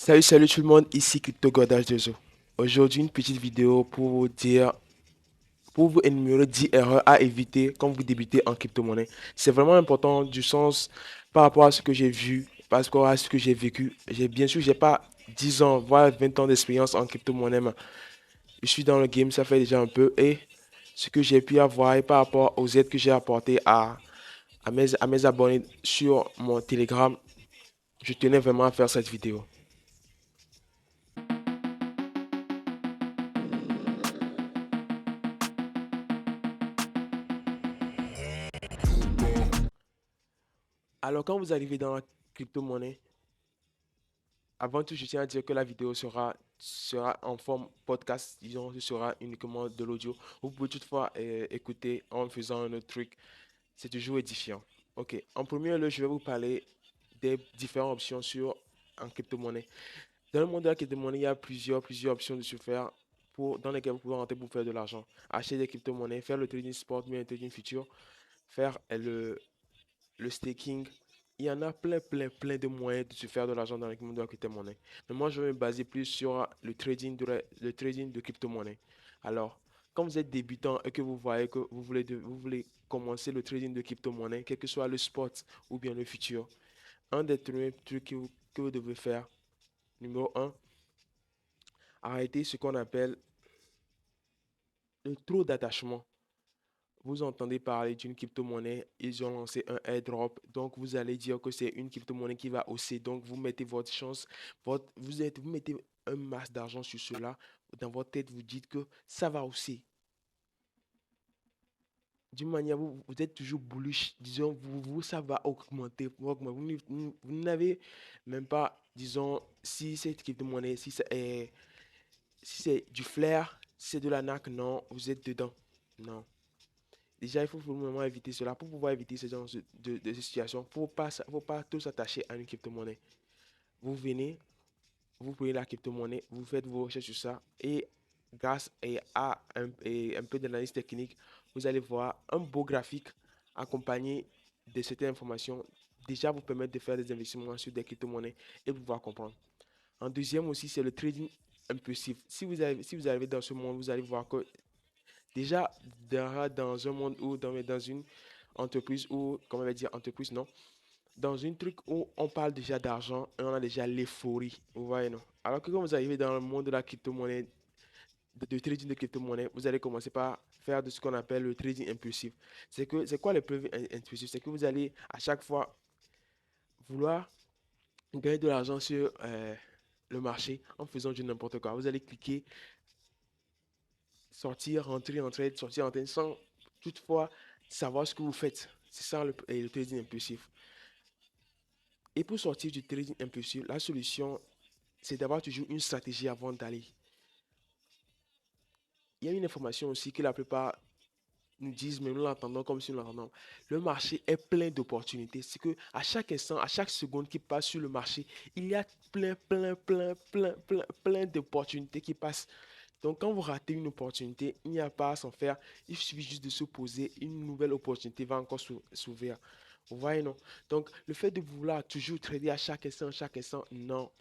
Salut tout le monde, ici Crypto Godage 2O. Aujourd'hui, une petite vidéo pour vous dire, pour vous énumérer 10 erreurs à éviter quand vous débutez en crypto-monnaie. C'est vraiment important du sens par rapport à ce que j'ai vu, par rapport à ce que j'ai vécu. Bien sûr, j'ai pas 10 ans, voire 20 ans d'expérience en crypto-monnaie, mais je suis dans le game, ça fait déjà un peu. Et ce que j'ai pu avoir et par rapport aux aides que j'ai apportées à mes abonnés sur mon Telegram, je tenais vraiment à faire cette vidéo. Alors, quand vous arrivez dans la crypto-monnaie, avant tout, je tiens à dire que la vidéo sera en forme podcast, disons, ce sera uniquement de l'audio. Vous pouvez toutefois écouter en faisant un autre truc, c'est toujours édifiant. Ok, en premier lieu, je vais vous parler des différentes options en crypto-monnaie. Dans le monde de la crypto-monnaie, il y a plusieurs options de se faire dans lesquelles vous pouvez rentrer pour faire de l'argent. Acheter des crypto-monnaies, faire le trading sport, mais un trading futur, faire le staking. Il y en a plein de moyens de se faire de l'argent dans le monde de la crypto-monnaie. Mais moi, je vais me baser plus sur le trading de crypto-monnaie. Alors, quand vous êtes débutant et que vous voyez que vous voulez commencer le trading de crypto-monnaie, quel que soit le spot ou bien le futur, un des premiers trucs que vous devez faire, numéro un, arrêter ce qu'on appelle le trop d'attachement. Vous entendez parler d'une crypto-monnaie, ils ont lancé un airdrop, donc vous allez dire que c'est une crypto-monnaie qui va hausser, donc vous mettez votre chance, vous mettez un masse d'argent sur cela, dans votre tête, vous dites que ça va hausser. D'une manière, vous êtes toujours bullish, disons, ça va augmenter, vous n'avez même pas, disons, si cette crypto-monnaie, si c'est du flair, si c'est de la NAC, non, vous êtes dedans. Non. Déjà, il faut vraiment éviter cela. Pour pouvoir éviter ce genre de situation, faut pas tout s'attacher à une crypto-monnaie. Vous venez, vous prenez la crypto-monnaie, vous faites vos recherches sur ça et grâce et un peu d'analyse technique, vous allez voir un beau graphique accompagné de certaines informations déjà vous permettre de faire des investissements sur des crypto-monnaies et pouvoir comprendre. En deuxième aussi, c'est le trading impulsif. Si vous arrivez dans ce monde, vous allez voir que déjà, dans un monde ou dans une entreprise ou, comment on va dire, entreprise, non, dans un truc où on parle déjà d'argent et on a déjà l'euphorie, vous voyez, non. Alors que quand vous arrivez dans le monde de la crypto-monnaie, de trading de crypto-monnaie, vous allez commencer par faire de ce qu'on appelle le trading impulsif. C'est quoi le trading impulsif? C'est que vous allez à chaque fois vouloir gagner de l'argent sur le marché en faisant du n'importe quoi. Vous allez cliquer, sortir, rentrer, entrer, sortir, entrer, sans toutefois savoir ce que vous faites. C'est ça le trading impulsif. Et pour sortir du trading impulsif, la solution, c'est d'avoir toujours une stratégie avant d'aller. Il y a une information aussi que la plupart nous disent, mais nous l'entendons comme si nous l'entendons. Le marché est plein d'opportunités. C'est que à chaque instant, à chaque seconde qui passe sur le marché, il y a plein d'opportunités qui passent. Donc, quand vous ratez une opportunité, il n'y a pas à s'en faire. Il suffit juste de se poser. Une nouvelle opportunité va encore s'ouvrir. Vous voyez, non? Donc, le fait de vouloir toujours trader à chaque instant, non.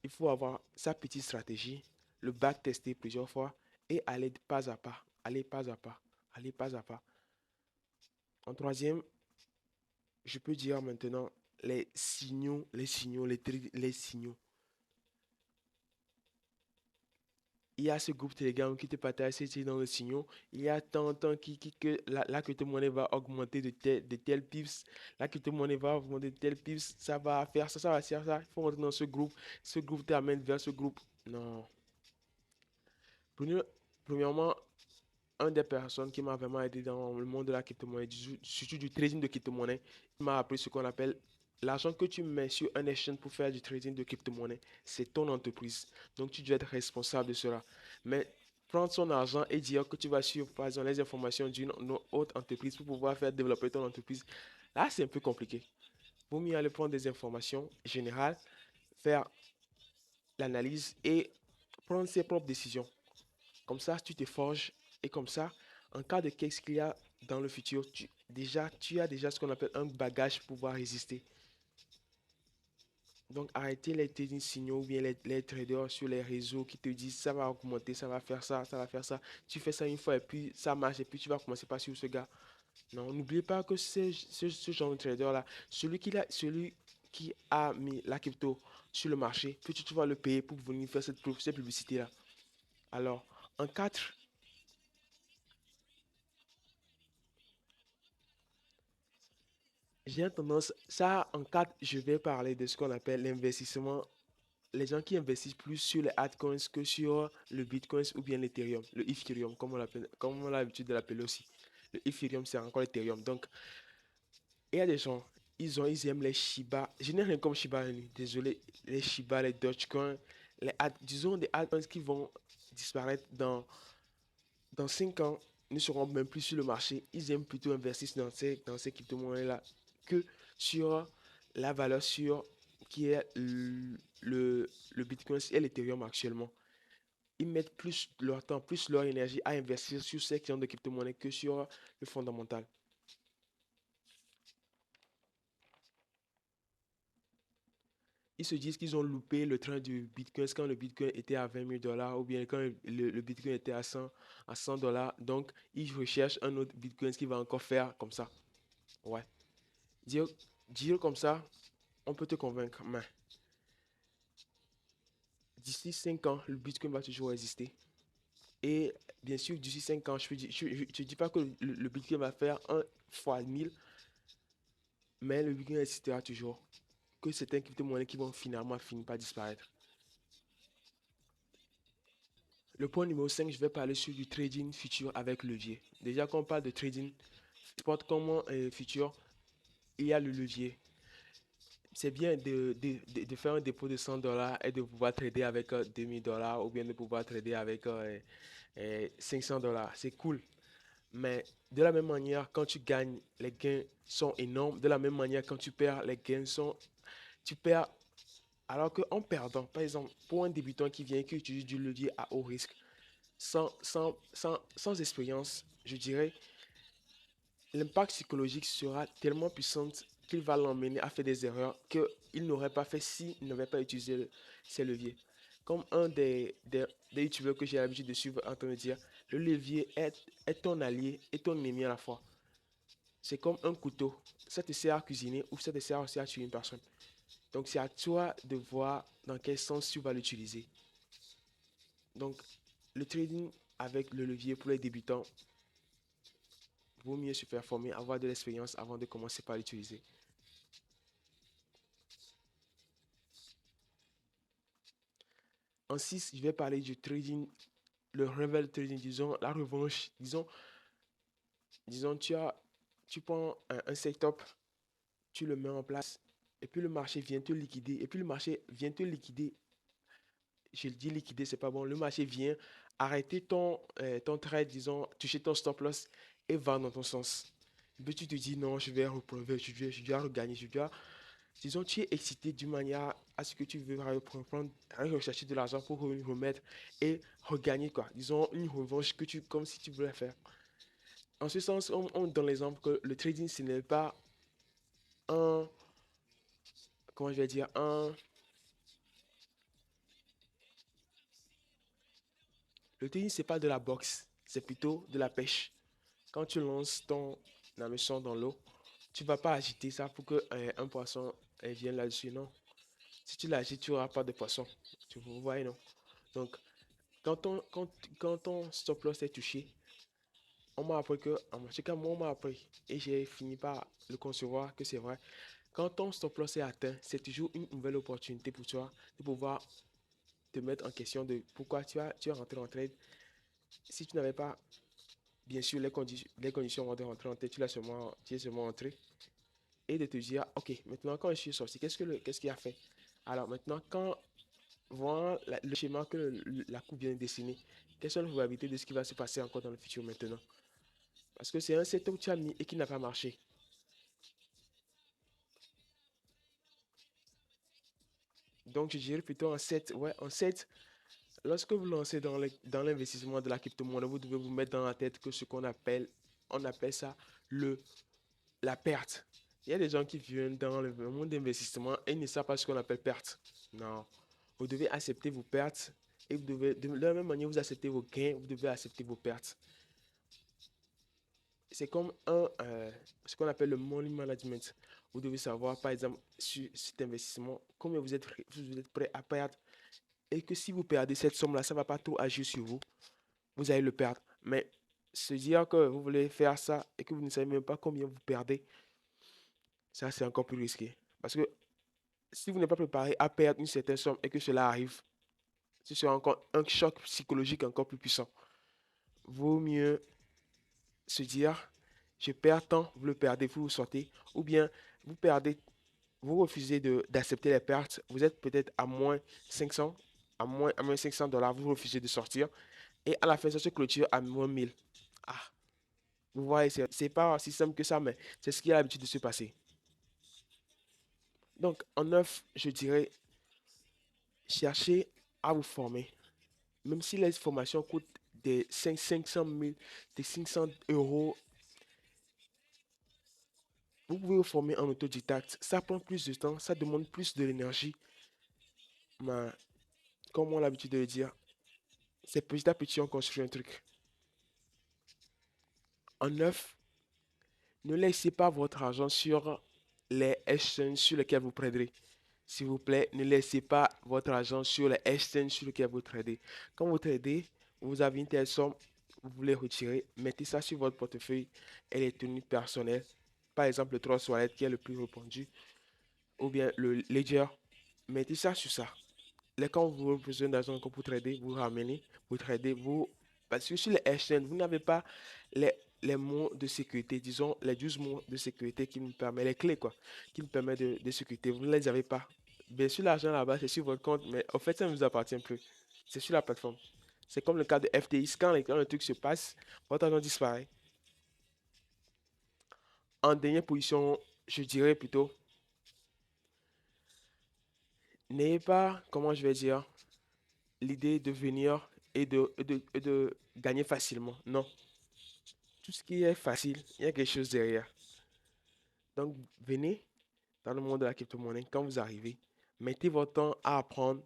Il faut avoir sa petite stratégie, le back-tester plusieurs fois et aller pas à pas. Aller pas à pas. Aller pas à pas. En troisième, je peux dire maintenant les signaux. Il y a ce groupe Telegram qui te partage ces dans le signaux. Il y a tant que la crypto-monnaie va augmenter de tels pips. La crypto-monnaie va augmenter de tels pips. Ça va faire ça, ça va faire ça. Il faut rentrer dans ce groupe. Ce groupe t'amène vers ce groupe. Non. Premier- Premièrement, un des personnes qui m'a vraiment aidé dans le monde de la crypto-monnaie, surtout du trading de crypto-monnaie, il m'a appris ce qu'on appelle l'argent que tu mets sur un exchange pour faire du trading de crypto-monnaie, c'est ton entreprise. Donc tu dois être responsable de cela. Mais prendre son argent et dire que tu vas suivre par exemple les informations d'une autre entreprise pour pouvoir faire développer ton entreprise, là c'est un peu compliqué. Vaut mieux aller prendre des informations générales, faire l'analyse et prendre ses propres décisions. Comme ça, tu te forges et comme ça, en cas de qu'est-ce qu'il y a dans le futur, tu as déjà ce qu'on appelle un bagage pour pouvoir résister. Donc, arrêtez les trading signaux ou bien les traders sur les réseaux qui te disent ça va augmenter, ça va faire ça, ça va faire ça. Tu fais ça une fois et puis ça marche et puis tu vas commencer par suivre ce gars. Non, n'oubliez pas que ce genre de trader-là, celui qui a mis la crypto sur le marché, petit, tu vas le payer pour venir faire cette publicité-là. Alors, en 4, j'ai tendance, ça, en 4, je vais parler de ce qu'on appelle l'investissement. Les gens qui investissent plus sur les altcoins que sur le Bitcoin ou bien l'Ethereum, le Ethereum, comme on a l'habitude de l'appeler aussi. Le Ethereum, c'est encore l'Ethereum. Donc, il y a des gens, ils aiment les Shiba. Je n'ai rien comme Shiba Inu, désolé. Les Shiba, les Dogecoin, disons des altcoins qui vont disparaître dans 5 ans, ne seront même plus sur le marché. Ils aiment plutôt investir dans ces crypto-monnaies-là que sur la valeur sûre qui est le Bitcoin et l'Ethereum actuellement. Ils mettent plus leur temps, plus leur énergie à investir sur ces clients de crypto-monnaies que sur le fondamental. Ils se disent qu'ils ont loupé le train du Bitcoin quand le Bitcoin était à 20 000 dollars ou bien quand le Bitcoin était à 100 dollars. Donc, ils recherchent un autre Bitcoin qui va encore faire comme ça. Ouais. Dire, dire comme ça, on peut te convaincre, mais d'ici 5 ans, le Bitcoin va toujours exister. Et bien sûr, d'ici 5 ans, je ne dis pas que le Bitcoin va faire un fois 1000, mais le Bitcoin existera toujours. Que certaines crypto-monnaies qui vont finalement finir par disparaître. Le point numéro 5, je vais parler sur du trading futur avec levier. Déjà, quand on parle de trading, n'importe comment futur, il y a le levier. C'est bien de faire un dépôt de 100 dollars et de pouvoir trader avec 2000 dollars ou bien de pouvoir trader avec 500 dollars. C'est cool. Mais de la même manière, quand tu gagnes, les gains sont énormes. De la même manière, quand tu perds, les gains sont... Tu perds alors qu'en perdant, par exemple, pour un débutant qui vient et qui utilise du levier à haut risque, sans expérience, je dirais, l'impact psychologique sera tellement puissant qu'il va l'emmener à faire des erreurs qu'il n'aurait pas fait s'il n'avait pas utilisé ces leviers. Comme un des youtubeurs que j'ai l'habitude de suivre en train de dire, le levier est ton allié et ton ennemi à la fois. C'est comme un couteau. Ça te sert à cuisiner ou ça te sert aussi à tuer une personne. Donc c'est à toi de voir dans quel sens tu vas l'utiliser. Donc le trading avec le levier pour les débutants, vaut mieux se faire former, avoir de l'expérience avant de commencer par l'utiliser. En 6, je vais parler du trading, le revel trading, disons, la revanche. Disons tu prends un setup, tu le mets en place, et puis le marché vient te liquider, et puis le marché vient te liquider. Je le dis liquider, c'est pas bon. Le marché vient arrêter ton trade, disons, toucher ton stop loss et va dans ton sens. Et puis tu te dis non, je vais reprendre, je dois regagner, disons, tu es excité d'une manière à ce que tu veux reprendre, rechercher de l'argent pour remettre et regagner quoi. Disons, une revanche comme si tu voulais faire. En ce sens, on donne l'exemple que le trading, ce n'est pas un, comment je vais dire, le trading, c'est pas de la boxe, c'est plutôt de la pêche. Quand tu lances ton hameçon dans l'eau, tu vas pas agiter ça pour que un poisson vienne là-dessus, non. Si tu l'agites, tu n'auras pas de poisson. Tu vois, non? Donc, quand ton stop loss est touché, on m'a appris que, en tout cas, moi, on m'a appris, et j'ai fini par le concevoir que c'est vrai. Quand ton stop loss est atteint, c'est toujours une nouvelle opportunité pour toi de pouvoir te mettre en question de pourquoi tu es rentré en trade. Si tu n'avais pas, bien sûr, les conditions avant de rentrer en trade, tu es seulement entré. Et de te dire, ok, maintenant, quand je suis sorti, qu'est-ce qu'il a fait? Alors maintenant, quand voilà le schéma que la coupe vient de dessiner, quelles sont les probabilités de ce qui va se passer encore dans le futur maintenant? Parce que c'est un setup que tu as mis et qui n'a pas marché. Donc, je dirais plutôt en 7. Ouais, en 7, lorsque vous lancez dans l'investissement de la crypto-monnaie, vous devez vous mettre dans la tête que on appelle ça le, la perte. Il y a des gens qui viennent dans le monde d'investissement et ils ne savent pas ce qu'on appelle perte. Non. Vous devez accepter vos pertes et vous devez, de la même manière, vous acceptez vos gains, vous devez accepter vos pertes. C'est comme ce qu'on appelle le money management. Vous devez savoir, par exemple, sur cet investissement, combien vous êtes prêt à perdre et que si vous perdez cette somme-là, ça ne va pas trop agir sur vous. Vous allez le perdre. Mais se dire que vous voulez faire ça et que vous ne savez même pas combien vous perdez, ça c'est encore plus risqué. Parce que si vous n'êtes pas préparé à perdre une certaine somme et que cela arrive, ce sera encore un choc psychologique encore plus puissant. Vaut mieux se dire, je perds tant, vous le perdez, vous vous sortez, ou bien vous perdez, vous refusez d'accepter les pertes, vous êtes peut-être à moins 500, à moins $500, vous refusez de sortir, et à la fin, ça se clôture à moins 1000. Ah, vous voyez, c'est pas si simple que ça, mais c'est ce qui a l'habitude de se passer. Donc, en neuf, je dirais, cherchez à vous former. Même si les formations coûtent des 500 000, des 500 euros, vous pouvez vous former en autodidacte. Ça prend plus de temps, ça demande plus de l'énergie. Mais comme on a l'habitude de le dire, c'est petit à petit on construit un truc. En neuf, ne laissez pas votre argent sur les exchanges sur lesquels vous traderez. S'il vous plaît, ne laissez pas votre argent sur les exchanges sur lesquels vous tradez. Quand vous tradez, vous avez une telle somme, vous voulez retirer, mettez ça sur votre portefeuille et les tenues personnelles. Par exemple, le 3 Wallet qui est le plus répandu, ou bien le Ledger, mettez ça sur ça. Là, quand vous avez besoin d'argent pour trader, vous ramenez, vous tradez, vous... Parce que sur les exchanges, vous n'avez pas les, les mots de sécurité, disons les 12 mots de sécurité qui nous permettent, les clés quoi, qui nous permettent de sécurité. Vous ne les avez pas. Bien sûr, l'argent là-bas, c'est sur votre compte, mais en fait, ça ne vous appartient plus. C'est sur la plateforme. C'est comme le cas de FTX. Quand le truc se passe, votre argent disparaît. En dernière position, je dirais plutôt, n'ayez pas, comment je vais dire, l'idée de venir et de gagner facilement. Non. Tout ce qui est facile, il y a quelque chose derrière. Donc, venez dans le monde de la crypto-monnaie. Quand vous arrivez, mettez votre temps à apprendre,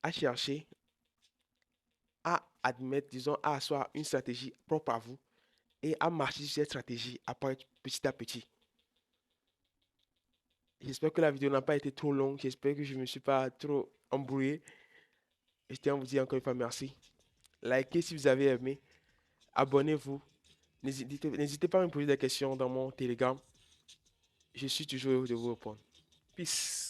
à chercher, à admettre, disons, à asseoir une stratégie propre à vous et à marcher sur cette stratégie après petit à petit. J'espère que la vidéo n'a pas été trop longue. J'espère que je ne me suis pas trop embrouillé. Je tiens à vous dire encore une fois merci. Likez si vous avez aimé. Abonnez-vous. N'hésitez pas à me poser des questions dans mon Telegram. Je suis toujours heureux de vous répondre. Peace.